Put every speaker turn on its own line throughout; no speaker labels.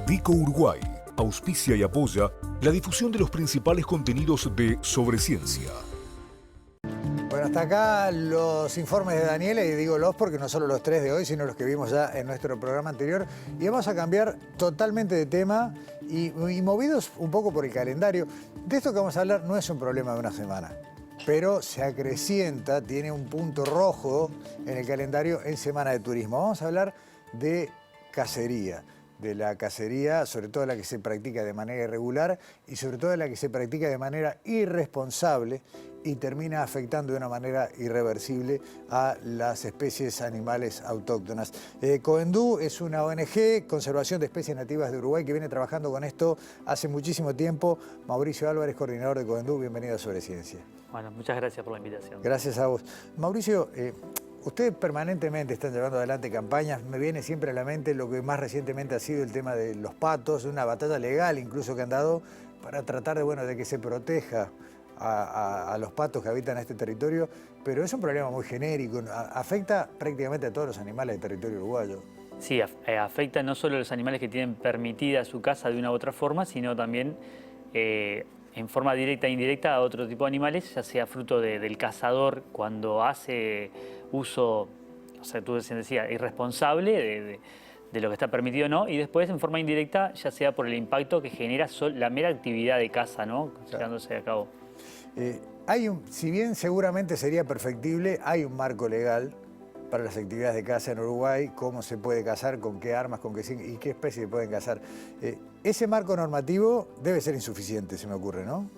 Dico Uruguay auspicia y apoya la difusión de los principales contenidos de Sobre Ciencia.
Bueno, hasta acá los informes de Daniela, y digo los porque no solo los 3 de hoy, sino los que vimos ya en nuestro programa anterior. Y vamos a cambiar totalmente de tema y movidos un poco por el calendario. De esto que vamos a hablar no es un problema de una semana, pero se acrecienta, tiene un punto rojo en el calendario en Semana de Turismo. Vamos a hablar de cacería. De la cacería, sobre todo la que se practica de manera irregular y sobre todo la que se practica de manera irresponsable y termina afectando de una manera irreversible a las especies animales autóctonas. Coendú es una ONG, Conservación de Especies Nativas de Uruguay, que viene trabajando con esto hace muchísimo tiempo. Mauricio Álvarez, coordinador de Coendú, bienvenido a Sobre Ciencia.
Bueno, muchas gracias por la invitación.
Gracias a vos. Mauricio, ustedes permanentemente están llevando adelante campañas. Me viene siempre a la mente lo que más recientemente ha sido el tema de los patos, una batalla legal incluso que han dado para tratar de que se proteja a los patos que habitan este territorio, pero es un problema muy genérico, afecta prácticamente a todos los animales del territorio uruguayo.
Sí, afecta no solo a los animales que tienen permitida su caza de una u otra forma, sino también en forma directa e indirecta a otro tipo de animales, ya sea fruto del cazador cuando hace uso, o sea, tú decías, irresponsable de lo que está permitido o no, y después en forma indirecta, ya sea por el impacto que genera la mera actividad de caza, ¿no? Llevándose a cabo.
Si bien seguramente sería perfectible, hay un marco legal para las actividades de caza en Uruguay, cómo se puede cazar, con qué armas, y qué especies pueden cazar. Ese marco normativo debe ser insuficiente, se me ocurre, ¿no?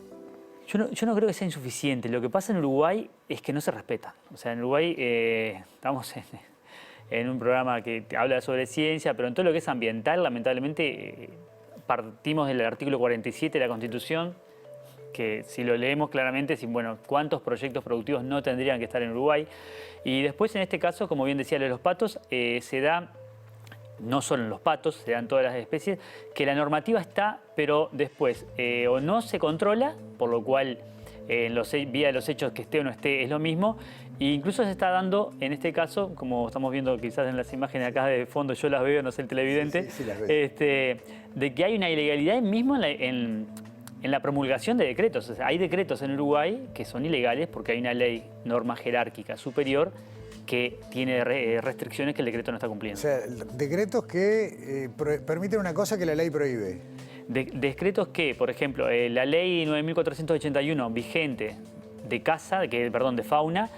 Yo no creo que sea insuficiente. Lo que pasa en Uruguay es que no se respeta. O sea, en Uruguay estamos en un programa que habla sobre ciencia, pero en todo lo que es ambiental, lamentablemente, partimos del artículo 47 de la Constitución, que si lo leemos claramente, cuántos proyectos productivos no tendrían que estar en Uruguay. Y después, en este caso, como bien decía, los patos, se da, no solo en los patos, se dan todas las especies, que la normativa está, pero después o no se controla, por lo cual vía de los hechos que esté o no esté es lo mismo, e incluso se está dando, en este caso, como estamos viendo quizás en las imágenes acá de fondo, yo las veo, no sé el televidente,
sí, las veo.
De que hay una ilegalidad mismo en la promulgación de decretos. O sea, hay decretos en Uruguay que son ilegales porque hay una ley, norma jerárquica superior, que tiene restricciones que el decreto no está cumpliendo.
O sea, decretos que permiten una cosa que la ley prohíbe.
Decretos que, por ejemplo, la ley 9.481 vigente de caza, de fauna,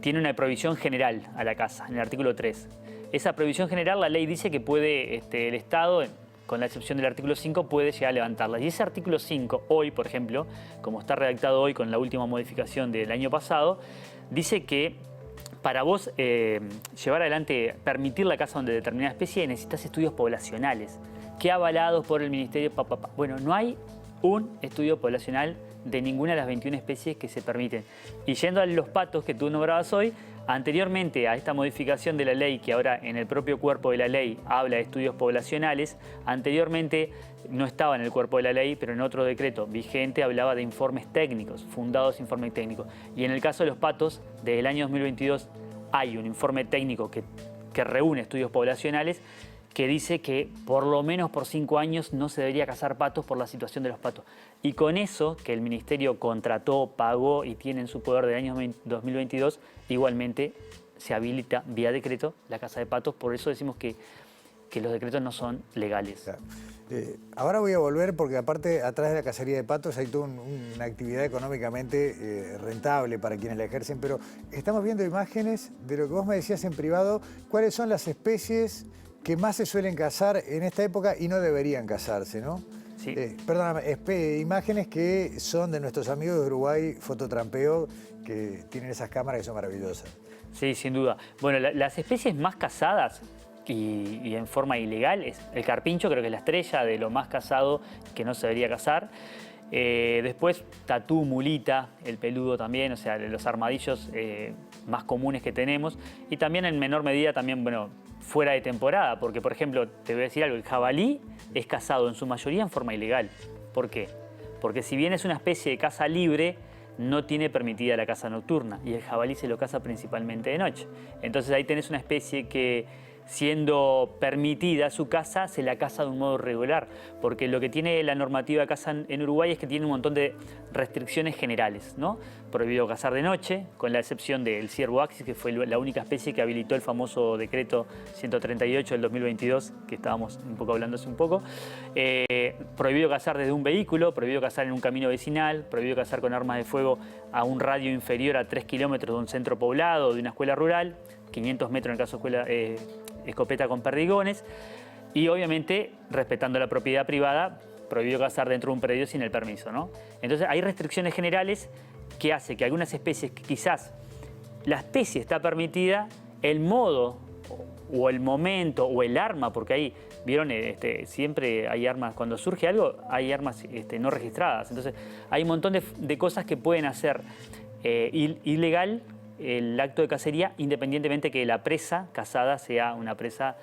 tiene una prohibición general a la caza, en el artículo 3. Esa prohibición general, la ley dice que puede el Estado, con la excepción del artículo 5, puede llegar a levantarla. Y ese artículo 5, hoy, por ejemplo, como está redactado hoy con la última modificación del año pasado, dice que para vos llevar adelante, permitir la caza de determinada especie, necesitas estudios poblacionales, que avalados por el Ministerio. Bueno, no hay un estudio poblacional de ninguna de las 21 especies que se permiten. Y yendo a los patos que tú nombrabas hoy, anteriormente a esta modificación de la ley, que ahora en el propio cuerpo de la ley habla de estudios poblacionales, anteriormente no estaba en el cuerpo de la ley, pero en otro decreto vigente hablaba de informes técnicos, fundados informes técnicos. Y en el caso de los patos, desde el año 2022 hay un informe técnico que reúne estudios poblacionales que dice que por lo menos por 5 años no se debería cazar patos por la situación de los patos. Y con eso, que el Ministerio contrató, pagó y tiene en su poder del año 2022, igualmente se habilita vía decreto la caza de patos. Por eso decimos que los decretos no son legales.
Claro. Ahora voy a volver porque aparte, atrás de la cacería de patos hay toda una actividad económicamente rentable para quienes la ejercen, pero estamos viendo imágenes de lo que vos me decías en privado, cuáles son las especies que más se suelen cazar en esta época y no deberían cazarse, ¿no?
Sí.
Perdóname, imágenes que son de nuestros amigos de Uruguay, Fototrampeo, que tienen esas cámaras que son maravillosas.
Sí, sin duda. Bueno, las especies más cazadas y en forma ilegal es el carpincho, creo que es la estrella de lo más cazado que no se debería cazar. Después tatú, mulita, el peludo también, o sea, los armadillos más comunes que tenemos. Y también en menor medida también, fuera de temporada, porque por ejemplo, te voy a decir algo, el jabalí es cazado en su mayoría en forma ilegal. ¿Por qué? Porque si bien es una especie de caza libre, no tiene permitida la caza nocturna y el jabalí se lo caza principalmente de noche. Entonces ahí tenés una especie que siendo permitida su caza, se la caza de un modo regular, porque lo que tiene la normativa de caza en Uruguay es que tiene un montón de restricciones generales, ¿no? Prohibido cazar de noche, con la excepción del ciervo axis, que fue la única especie que habilitó el famoso decreto 138 del 2022, que estábamos un poco hablando hace un poco. Prohibido cazar desde un vehículo, prohibido cazar en un camino vecinal, prohibido cazar con armas de fuego a un radio inferior a 3 kilómetros de un centro poblado o de una escuela rural, 500 metros en el caso de escuela, escopeta con perdigones, y obviamente respetando la propiedad privada, prohibido cazar dentro de un predio sin el permiso, ¿no? Entonces hay restricciones generales que hace que algunas especies que quizás la especie está permitida, el modo o el momento o el arma, porque ahí, vieron, siempre hay armas, cuando surge algo hay armas no registradas, entonces hay un montón de cosas que pueden hacer ilegal el acto de cacería, independientemente que la presa cazada sea una presa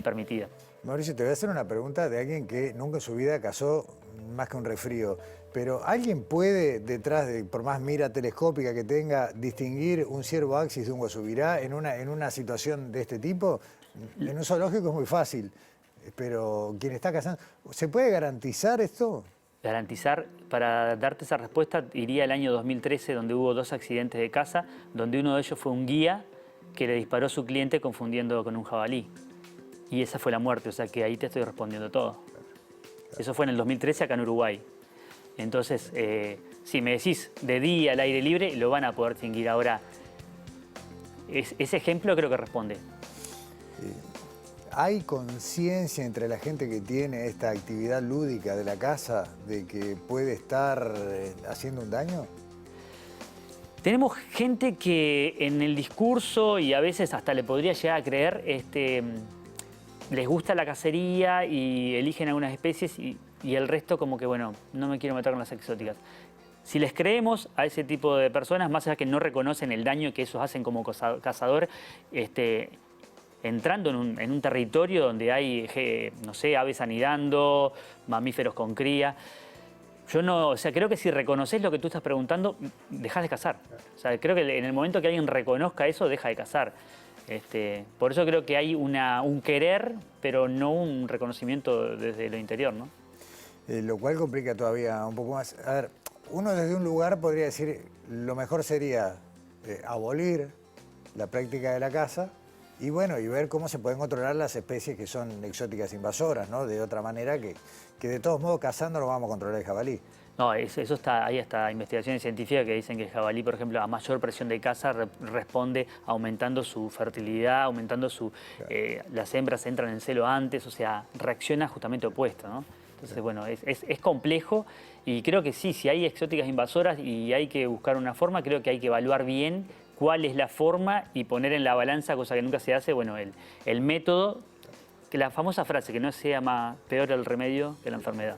permitida.
Mauricio, te voy a hacer una pregunta de alguien que nunca en su vida cazó más que un resfrío. Pero ¿alguien puede, detrás de, por más mira telescópica que tenga, distinguir un ciervo axis de un guasubirá en una situación de este tipo? En un zoológico es muy fácil, pero quien está cazando... ¿Se puede garantizar esto?
Garantizar, para darte esa respuesta, iría al año 2013, donde hubo 2 accidentes de caza, donde uno de ellos fue un guía que le disparó a su cliente confundiendo con un jabalí. Y esa fue la muerte, o sea que ahí te estoy respondiendo todo. Eso fue en el 2013 acá en Uruguay. Entonces, si me decís de día al aire libre, lo van a poder distinguir. Ahora, ese ejemplo creo que responde.
¿Hay conciencia entre la gente que tiene esta actividad lúdica de la caza de que puede estar haciendo un daño?
Tenemos gente que en el discurso, y a veces hasta le podría llegar a creer, les gusta la cacería y eligen algunas especies y el resto como que, bueno, no me quiero meter con las exóticas. Si les creemos a ese tipo de personas, más allá que no reconocen el daño que ellos hacen como cazador, entrando en un territorio donde hay, no sé, aves anidando, mamíferos con cría. Yo no, o sea, creo que si reconoces lo que tú estás preguntando, dejás de cazar. O sea, creo que en el momento que alguien reconozca eso, deja de cazar. Por eso creo que hay un querer, pero no un reconocimiento desde lo interior, ¿no?
Lo cual complica todavía un poco más. A ver, uno desde un lugar podría decir, lo mejor sería abolir la práctica de la caza y bueno, y ver cómo se pueden controlar las especies que son exóticas invasoras, ¿no? De otra manera que de todos modos cazando no vamos a controlar el jabalí.
No, eso está, hay hasta investigaciones científicas que dicen que el jabalí, por ejemplo, a mayor presión de caza responde aumentando su fertilidad, aumentando las hembras entran en celo antes, o sea, reacciona justamente opuesto, ¿no? Entonces, bueno, es complejo y creo que sí, si hay exóticas invasoras y hay que buscar una forma, creo que hay que evaluar bien cuál es la forma y poner en la balanza, cosa que nunca se hace, bueno, el método, que la famosa frase, que no sea más peor el remedio que la enfermedad.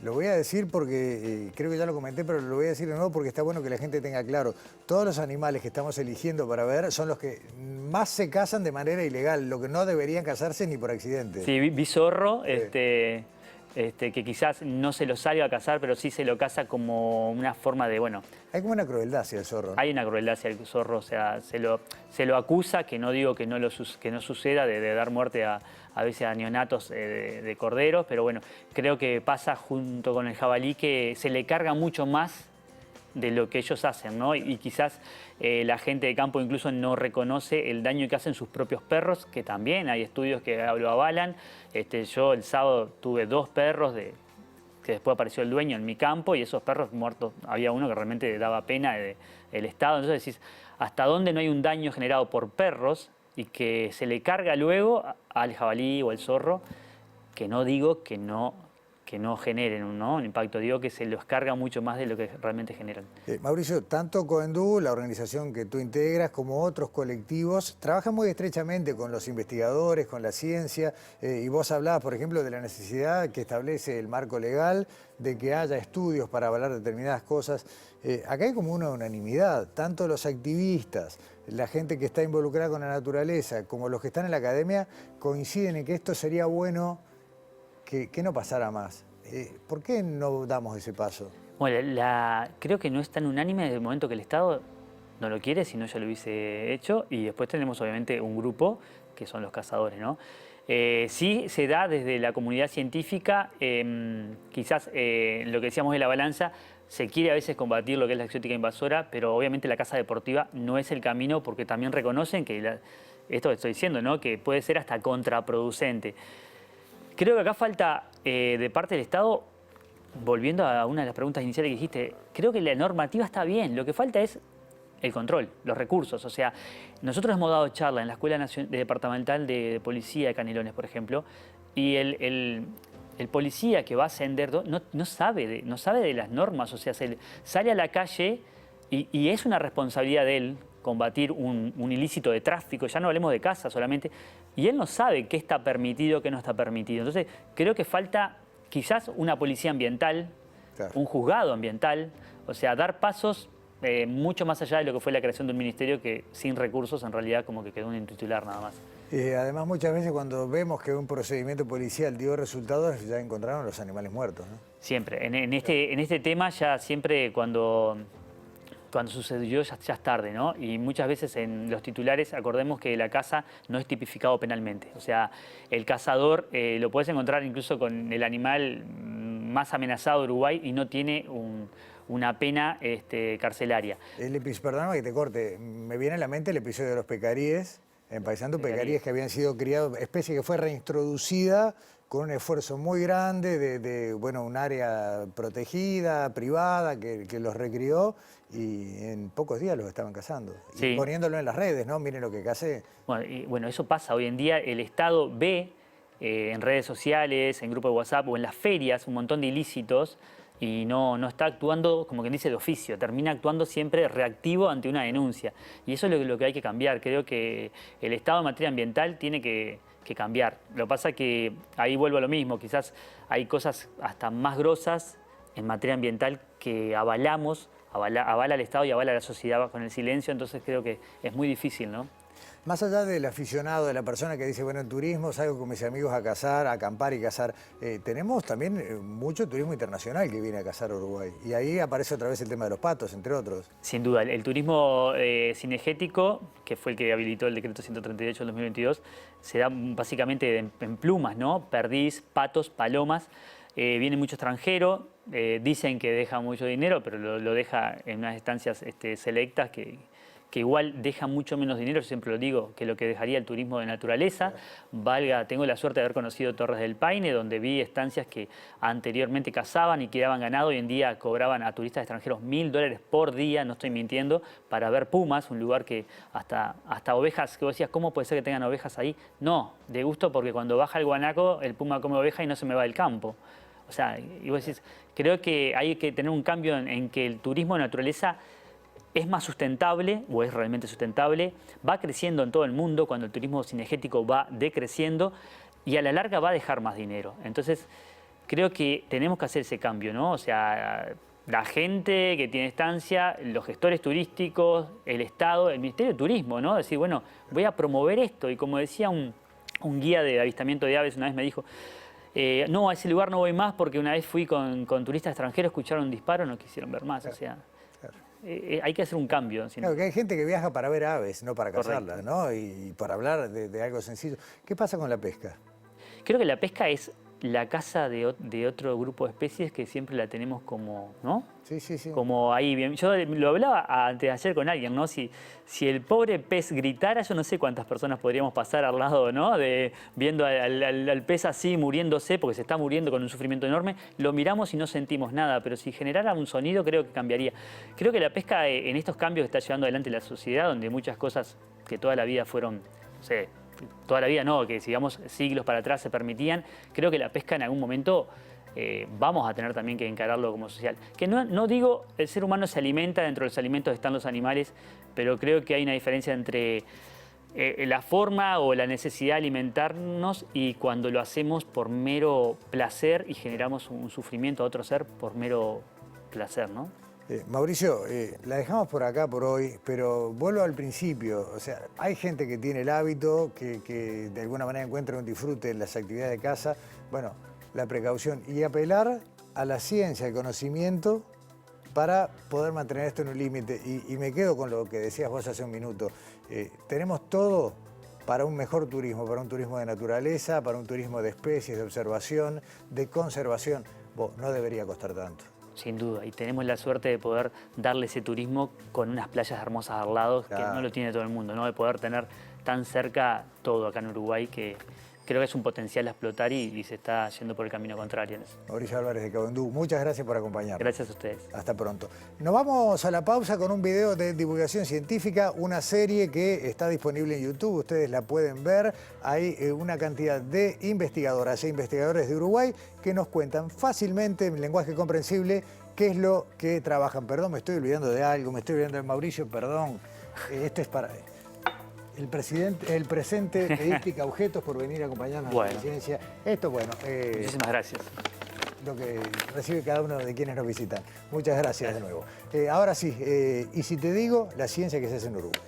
Lo voy a decir porque, creo que ya lo comenté, pero lo voy a decir de nuevo porque está bueno que la gente tenga claro. Todos los animales que estamos eligiendo para ver son los que más se cazan de manera ilegal, lo que no deberían cazarse ni por accidente.
Sí, vi zorro, que quizás no se lo salga a cazar, pero sí se lo caza como una forma de, bueno...
Hay como una crueldad hacia el zorro, ¿no?
Hay una crueldad hacia el zorro, o sea, se lo acusa, que no digo que no suceda, de dar muerte a veces a neonatos de corderos, pero bueno, creo que pasa junto con el jabalí que se le carga mucho más de lo que ellos hacen, ¿no? Y quizás la gente de campo incluso no reconoce el daño que hacen sus propios perros, que también hay estudios que lo avalan. Yo el sábado tuve 2 perros que después apareció el dueño en mi campo y esos perros muertos, había uno que realmente daba pena el estado. Entonces decís, ¿hasta dónde no hay un daño generado por perros y que se le carga luego al jabalí o al zorro? Que no digo que no generen un impacto, digo que se los carga mucho más de lo que realmente generan.
Mauricio, tanto Coendú, la organización que tú integras, como otros colectivos, trabajan muy estrechamente con los investigadores, con la ciencia, y vos hablabas, por ejemplo, de la necesidad que establece el marco legal, de que haya estudios para avalar determinadas cosas. Acá hay como una unanimidad, tanto los activistas, la gente que está involucrada con la naturaleza, como los que están en la academia, coinciden en que esto sería bueno que no pasara más. ¿Por qué no damos ese paso?
Bueno, creo que no es tan unánime desde el momento que el Estado no lo quiere, si no ya lo hubiese hecho. Y después tenemos obviamente un grupo que son los cazadores, ¿no? Sí se da desde la comunidad científica, quizás lo que decíamos de la balanza, se quiere a veces combatir lo que es la exótica invasora, pero obviamente la caza deportiva no es el camino porque también reconocen que, esto que estoy diciendo, ¿no? Que puede ser hasta contraproducente. Creo que acá falta de parte del Estado, volviendo a una de las preguntas iniciales que dijiste, creo que la normativa está bien, lo que falta es el control, los recursos. O sea, nosotros hemos dado charla en la Escuela Departamental de Policía de Canelones, por ejemplo, y el policía que va a ascender no sabe de las normas, o sea, sale a la calle y es una responsabilidad de él combatir un ilícito de tráfico, ya no hablemos de caza solamente, y él no sabe qué está permitido, qué no está permitido. Entonces, creo que falta quizás una policía ambiental,
Claro.
un juzgado ambiental, o sea, dar pasos mucho más allá de lo que fue la creación de un ministerio que sin recursos en realidad como que quedó en titular nada más.
Además, muchas veces cuando vemos que un procedimiento policial dio resultados, ya encontraron los animales muertos, ¿no?
Siempre. En este tema ya siempre cuando sucedió ya es tarde, ¿no? Y muchas veces en los titulares, acordemos que la caza no es tipificado penalmente. O sea, el cazador lo puedes encontrar incluso con el animal más amenazado de Uruguay y no tiene una pena carcelaria.
Perdóname que te corte, me viene a la mente el episodio de los pecaríes, en Paysandú, pecaríes que habían sido criados, especie que fue reintroducida con un esfuerzo muy grande de un área protegida, privada, que los recrió y en pocos días los estaban cazando.
Sí.
Y poniéndolo en las redes, ¿no? Miren lo que casé.
Bueno, eso pasa. Hoy en día el Estado ve en redes sociales, en grupos de WhatsApp o en las ferias un montón de ilícitos y no está actuando, como quien dice, de oficio, termina actuando siempre reactivo ante una denuncia. Y eso es lo que hay que cambiar. Creo que el Estado en materia ambiental tiene que cambiar. Lo que pasa es que ahí vuelvo a lo mismo, quizás hay cosas hasta más grosas en materia ambiental que avala al Estado y avala a la sociedad con el silencio, entonces creo que es muy difícil, ¿no?
Más allá del aficionado, de la persona que dice, bueno, en turismo salgo con mis amigos a cazar, a acampar y cazar, tenemos también mucho turismo internacional que viene a cazar a Uruguay. Y ahí aparece otra vez el tema de los patos, entre otros.
Sin duda, el turismo cinegético, que fue el que habilitó el decreto 138 del 2022, se da básicamente en plumas, ¿no? Perdiz, patos, palomas. Viene mucho extranjero, dicen que deja mucho dinero, pero lo deja en unas estancias selectas que igual deja mucho menos dinero, yo siempre lo digo, que lo que dejaría el turismo de naturaleza. Tengo la suerte de haber conocido Torres del Paine, donde vi estancias que anteriormente cazaban y quedaban ganado, hoy en día cobraban a turistas extranjeros $1000 por día, no estoy mintiendo, para ver pumas, un lugar que hasta ovejas, que vos decías, ¿cómo puede ser que tengan ovejas ahí? No, de gusto porque cuando baja el guanaco, el puma come oveja y no se me va del campo. O sea, y vos decís, creo que hay que tener un cambio en que el turismo de naturaleza es más sustentable, o es realmente sustentable, va creciendo en todo el mundo cuando el turismo cinegético va decreciendo y a la larga va a dejar más dinero. Entonces, creo que tenemos que hacer ese cambio, ¿no? O sea, la gente que tiene estancia, los gestores turísticos, el Estado, el Ministerio de Turismo, ¿no? Decir, bueno, voy a promover esto. Y como decía un guía de avistamiento de aves una vez me dijo, no, a ese lugar no voy más porque una vez fui con turistas extranjeros, escucharon un disparo, no quisieron ver más. O sea, hay que hacer un cambio.
Claro, que hay gente que viaja para ver aves, no para cazarlas, ¿no? Y para hablar de algo sencillo. ¿Qué pasa con la pesca?
Creo que la pesca es la caza de otro grupo de especies que siempre la tenemos como, ¿no?
Sí, sí, sí.
Como ahí bien. Yo lo hablaba antes de ayer con alguien, ¿no? Si el pobre pez gritara, yo no sé cuántas personas podríamos pasar al lado, ¿no? Viendo al pez así muriéndose, porque se está muriendo con un sufrimiento enorme, lo miramos y no sentimos nada, pero si generara un sonido creo que cambiaría. Creo que la pesca en estos cambios que está llevando adelante la sociedad, donde muchas cosas que toda la vida fueron, no sé, toda la vida no, que sigamos siglos para atrás se permitían, creo que la pesca en algún momento vamos a tener también que encararlo como social. Que no digo, el ser humano se alimenta, dentro de los alimentos están los animales, pero creo que hay una diferencia entre la forma o la necesidad de alimentarnos y cuando lo hacemos por mero placer y generamos un sufrimiento a otro ser por mero placer, ¿no?
Mauricio, la dejamos por acá por hoy, pero vuelvo al principio. O sea, hay gente que tiene el hábito, que de alguna manera encuentra un disfrute en las actividades de caza. Bueno, la precaución y apelar a la ciencia, al conocimiento para poder mantener esto en un límite. Y me quedo con lo que decías vos hace un minuto. Tenemos todo para un mejor turismo, para un turismo de naturaleza, para un turismo de especies, de observación, de conservación. No debería costar tanto.
Sin duda, y tenemos la suerte de poder darle ese turismo con unas playas hermosas al lado,
Claro.
que no lo tiene todo el mundo, ¿no? De poder tener tan cerca todo acá en Uruguay, que creo que es un potencial a explotar y se está yendo por el camino contrario en eso.
Mauricio Álvarez de Cabendú, muchas gracias por acompañarnos.
Gracias a ustedes.
Hasta pronto. Nos vamos a la pausa con un video de divulgación científica, una serie que está disponible en YouTube, ustedes la pueden ver. Hay una cantidad de investigadoras e investigadores de Uruguay que nos cuentan fácilmente, en lenguaje comprensible, qué es lo que trabajan. Perdón, me estoy olvidando de algo, me estoy olvidando de Mauricio, perdón. Este es para... El presente de Íptica Objetos por venir a acompañarnos a la ciencia. Esto, bueno,
muchísimas gracias.
Lo que recibe cada uno de quienes nos visitan. Muchas gracias de nuevo. Ahora sí, y si te digo, la ciencia que se hace en Uruguay.